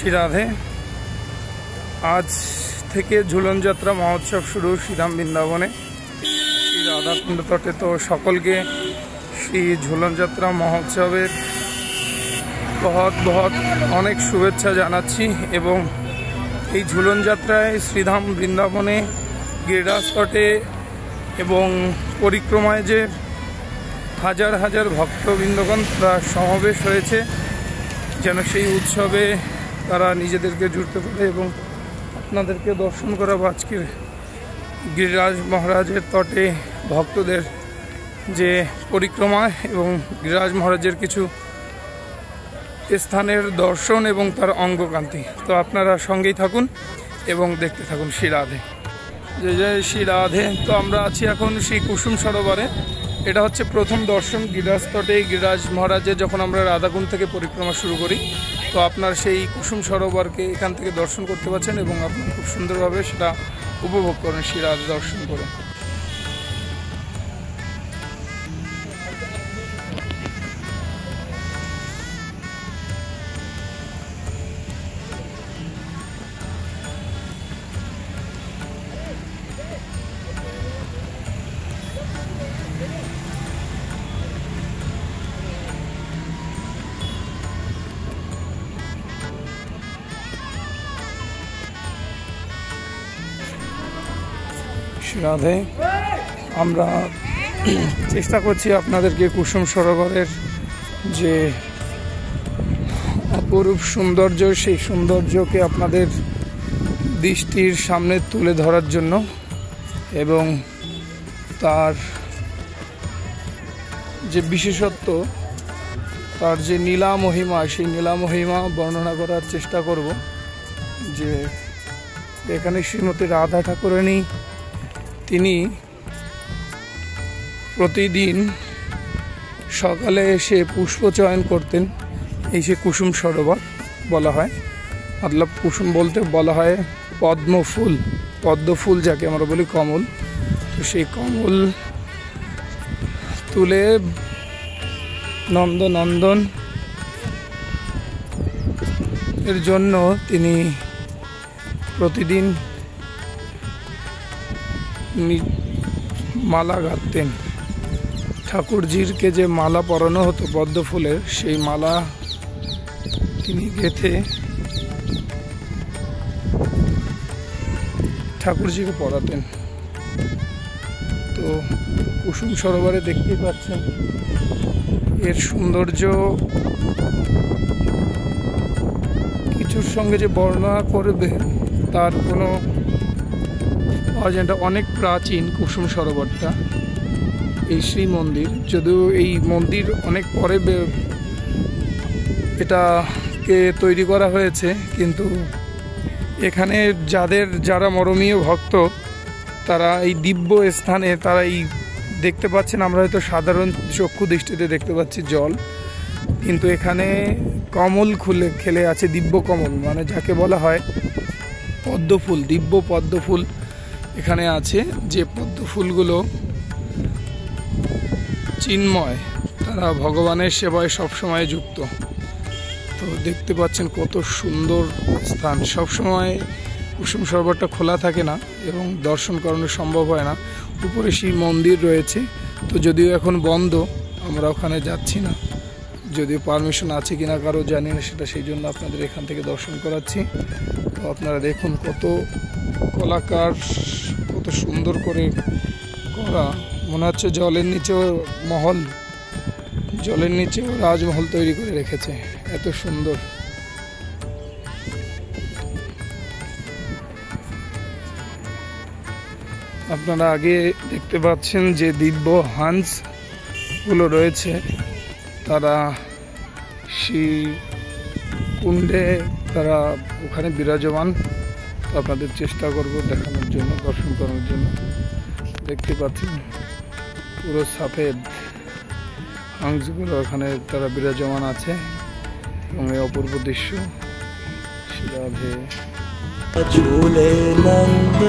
শ্রী রাধে। আজ থেকে ঝুলন যাত্রা মহোৎসব শুরু শ্রীধাম বৃন্দাবনে শ্রী রাধাকুণ্ড তটে। তো সকলকে শ্রী ঝুলন যাত্রা মহোৎসবের বহুত অনেক শুভেচ্ছা জানাচ্ছি। এবং এই ঝুলন যাত্রায় শ্রীধাম বৃন্দাবনে গিরিরাজ তটে এবং পরিক্রমায় যে হাজার হাজার ভক্তবৃন্দগণ তারা সমাবেশ হয়েছে, যেন সেই উৎসবে তারা নিজেদেরকে জুড়তে পারে এবং আপনাদেরকে দর্শন করাবো আজকের গিরিরাজ মহারাজের তটে ভক্তদের যে পরিক্রমা এবং গিরিরাজ মহারাজের কিছু স্থানের দর্শন এবং তার অঙ্গকান্তি। তো আপনারা সঙ্গেই থাকুন এবং দেখতে থাকুন। শ্রী রাধে, জয় জয় শ্রী রাধে। তো আমরা আছি এখন শ্রী কুসুম সরোবরে। এটা হচ্ছে প্রথম দর্শন গিরিরাজ তটে গিরিরাজ মহারাজের যখন আমরা রাধাকুণ্ড থেকে পরিক্রমা শুরু করি। তো আপনার সেই কুসুম সরোবরকে এখান থেকে দর্শন করতে পারছেন এবং আপনি খুব সুন্দরভাবে সেটা উপভোগ করেন শ্রী রাধা দর্শন করে। রাধে, আমরা চেষ্টা করছি আপনাদেরকে কুসুম সরোবরের যে অপরূপ সৌন্দর্য, সেই সৌন্দর্যকে আপনাদের দৃষ্টির সামনে তুলে ধরার জন্য এবং তার যে বিশেষত্ব, তার যে নীলা মহিমা, সেই নীলা মহিমা বর্ণনা করার চেষ্টা করব। যে এখানে শ্রীমতী রাধা ঠাকুরানী তিনি প্রতিদিন সকালে এসে পুষ্প চয়ন করতেন। এই সে কুসুম সরোবর বলা হয়, মতলব কুসুম বলতে বলা হয় পদ্মফুল, পদ্মফুল যাকে আমরা বলি কমল। তো সেই কমল তুলে নন্দনন্দন এর জন্য তিনি প্রতিদিন মালা গাঁথতেন। ঠাকুরজিরকে যে মালা পরানো হতো পদ্ম ফুলের, সেই মালা তিনি গেঁথে ঠাকুরজিকে পরাতেন। তো কুসুম সরোবরে দেখতেই পাচ্ছেন এর সৌন্দর্য কিছুর সঙ্গে যে বর্ণনা করবে তার কোনো অজানা। অনেক প্রাচীন কুসুম সরোবরটা, এই শ্রী মন্দির, যদিও এই মন্দির অনেক পরে এটাকে তৈরি করা হয়েছে, কিন্তু এখানে যারা মরমীয় ভক্ত তারা এই দিব্য স্থানে তারা এই দেখতে পাচ্ছেন, আমরা হয়তো সাধারণ চক্ষু দৃষ্টিতে দেখতে পাচ্ছি জল, কিন্তু এখানে কমল খেলে আছে, দিব্য কমল, মানে যাকে বলা হয় পদ্মফুল, দিব্য পদ্মফুল এখানে আছে। যে পদ্ম ফুলগুলো চিন্ময়, তারা ভগবানের সেবায় সবসময় যুক্ত। তো দেখতে পাচ্ছেন কত সুন্দর স্থান। সবসময় কুসুম সরোবরটা খোলা থাকে না এবং দর্শন করানো সম্ভব হয় না। উপরে সেই মন্দির রয়েছে, তো যদিও এখন বন্ধ, আমরা ওখানে যাচ্ছি না, যদিও পারমিশন আছে কিনা কারো জানি না সেটা, সেই জন্য আপনাদের এখান থেকে দর্শন করাচ্ছি। তো আপনারা দেখুন কত কলাকার, কত সুন্দর করে করা, মনে হচ্ছে জলের নিচেও মহল, জলের নিচেও রাজমহল তৈরি করে রেখেছে, এত সুন্দর। আপনারা আগে দেখতে পাচ্ছেন যে দিব্য হাঁসগুলো রয়েছে, তারা শ্রী কুণ্ডে তারা ওখানে বিরাজমান। আপনাদের চেষ্টা করব দেখানোর জন্য, দর্শন করানোর জন্য। দেখতে পাচ্ছেন পুরো সাফেদ হাঁসগুলো ওখানে তারা বিরাজমান আছে এবং এই অপূর্ব দৃশ্য। শ্রী রাধে। ঝুলে নন্দ